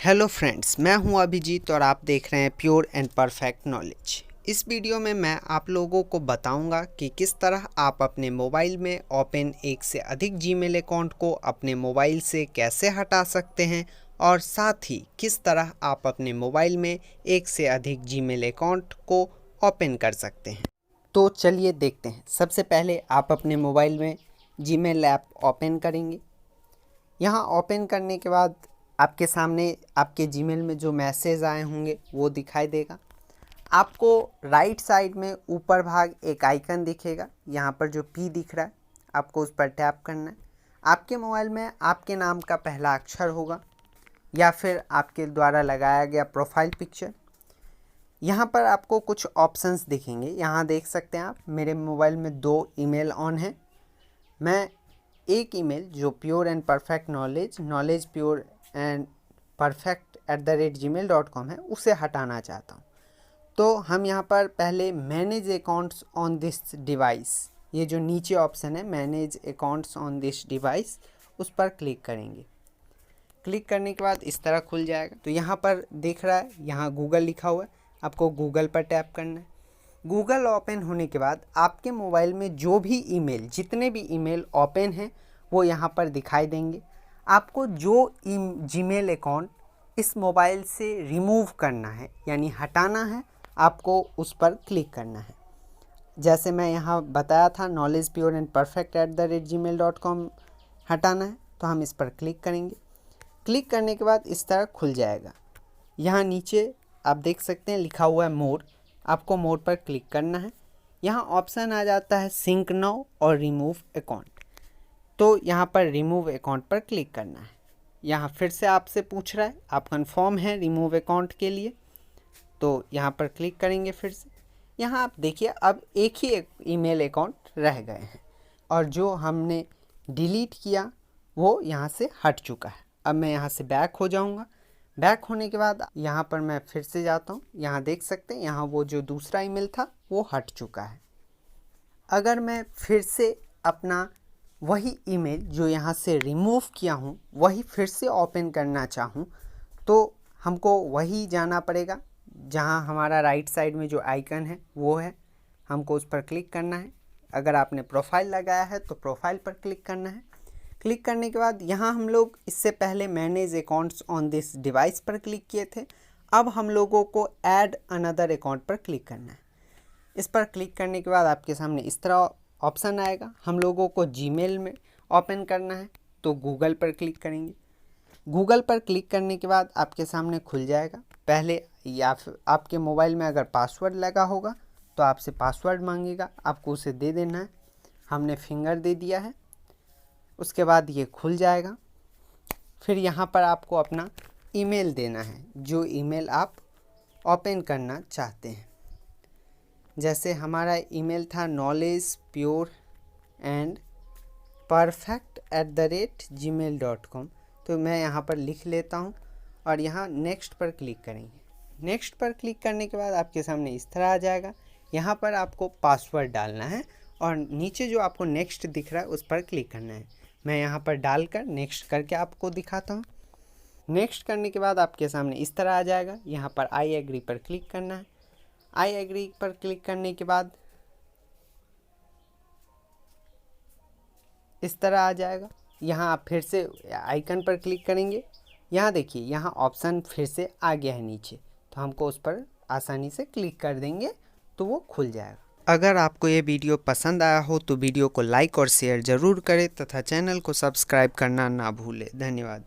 Hello friends, मैं हूं अभिजीत और आप देख रहे हैं प्योर एंड परफेक्ट नॉलेज। इस वीडियो में मैं आप लोगों को बताऊंगा कि किस तरह आप अपने मोबाइल में ओपन एक से अधिक जीमेल अकाउंट को अपने मोबाइल से कैसे हटा सकते हैं और साथ ही किस तरह आप अपने मोबाइल में एक से अधिक जीमेल अकाउंट को ओपन कर सकते हैं। तो चलिए देखते हैं। सबसे पहले आप अपने मोबाइल में जीमेल ऐप ओपन करेंगे। यहाँ ओपन करने के बाद आपके सामने आपके जीमेल में जो मैसेज आए होंगे वो दिखाई देगा। आपको राइट साइड में ऊपर भाग एक आइकन दिखेगा, यहाँ पर जो पी दिख रहा है आपको उस पर टैप करना है। आपके मोबाइल में आपके नाम का पहला अक्षर होगा या फिर आपके द्वारा लगाया गया प्रोफाइल पिक्चर। यहाँ पर आपको कुछ ऑप्शंस दिखेंगे। यहाँ देख सकते हैं आप, मेरे मोबाइल में 2 ईमेल ऑन है। मैं एक ईमेल जो pure and perfect knowledge pure and perfect@gmail.com है उसे हटाना चाहता हूँ। तो हम यहाँ पर पहले manage accounts on this device, ये जो नीचे ऑप्शन है manage accounts on this device, उस पर क्लिक करेंगे। क्लिक करने के बाद इस तरह खुल जाएगा। तो यहाँ पर दिख रहा है, यहाँ गूगल लिखा हुआ है, आपको गूगल पर टैप करना है। गूगल ओपन होने के बाद आपके मोबाइल में जो भी ईमेल, जितने भी ईमेल ओपन हैं वो यहाँ पर दिखाई देंगे। आपको जो जीमेल अकाउंट इस मोबाइल से रिमूव करना है यानी हटाना है, आपको उस पर क्लिक करना है। जैसे मैं यहाँ बताया था नॉलेज प्योर एंड perfect@gmail.com हटाना है, तो हम इस पर क्लिक करेंगे। क्लिक करने के बाद इस तरह खुल जाएगा। यहाँ नीचे आप देख सकते हैं लिखा हुआ है मोर, आपको मोर पर क्लिक करना है। यहाँ ऑप्शन आ जाता है सिंक नाउ और रिमूव अकाउंट, तो यहाँ पर रिमूव अकाउंट पर क्लिक करना है। यहाँ फिर से आपसे पूछ रहा है आप कंफर्म हैं रिमूव अकाउंट के लिए, तो यहाँ पर क्लिक करेंगे फिर से। यहाँ आप देखिए अब एक ही ईमेल अकाउंट रह गए हैं और जो हमने डिलीट किया वो यहाँ से हट चुका है। अब मैं यहाँ से बैक हो जाऊँगा। बैक होने के बाद यहाँ पर मैं फिर से जाता हूँ। यहाँ देख सकते हैं यहाँ वो जो दूसरा ईमेल था वो हट चुका है। अगर मैं फिर से अपना वही ईमेल जो यहाँ से रिमूव किया हूँ वही फिर से ओपन करना चाहूँ, तो हमको वही जाना पड़ेगा जहाँ हमारा राइट साइड में जो आइकन है वो है, हमको उस पर क्लिक करना है। अगर आपने प्रोफाइल लगाया है तो प्रोफाइल पर क्लिक करना है। क्लिक करने के बाद यहाँ हम लोग इससे पहले manage accounts on this device पर क्लिक किए थे। अब हम लोगों को ऐड अनदर अकाउंट पर क्लिक करना है। इस पर क्लिक करने के बाद आपके सामने इस तरह ऑप्शन आएगा। हम लोगों को जीमेल में ओपन करना है तो गूगल पर क्लिक करेंगे। गूगल पर क्लिक करने के बाद आपके सामने खुल जाएगा। पहले या फिर आपके मोबाइल में अगर पासवर्ड लगा होगा तो आपसे पासवर्ड मांगेगा, आपको उसे दे देना है। हमने फिंगर दे दिया है। उसके बाद ये खुल जाएगा। फिर यहाँ पर आपको अपना ईमेल देना है, जो ईमेल आप ओपन करना चाहते हैं। जैसे हमारा ईमेल था knowledge pure and perfect@gmail.com, तो मैं यहाँ पर लिख लेता हूँ और यहाँ नेक्स्ट पर क्लिक करेंगे। नेक्स्ट पर क्लिक करने के बाद आपके सामने इस तरह आ जाएगा। यहाँ पर आपको पासवर्ड डालना है और नीचे जो आपको नेक्स्ट दिख रहा है उस पर क्लिक करना है। मैं यहाँ पर डालकर नेक्स्ट करके आपको दिखाता हूँ। नेक्स्ट करने के बाद आपके सामने इस तरह आ जाएगा। यहाँ पर आई एग्री पर क्लिक करना है। आई एग्री पर क्लिक करने के बाद इस तरह आ जाएगा। यहाँ आप फिर से आइकन पर क्लिक करेंगे। यहाँ देखिए यहाँ ऑप्शन फिर से आ गया है नीचे, तो हमको उस पर आसानी से क्लिक कर देंगे तो वो खुल जाएगा। अगर आपको ये वीडियो पसंद आया हो तो वीडियो को लाइक और शेयर ज़रूर करें तथा चैनल को सब्सक्राइब करना ना भूलें। धन्यवाद।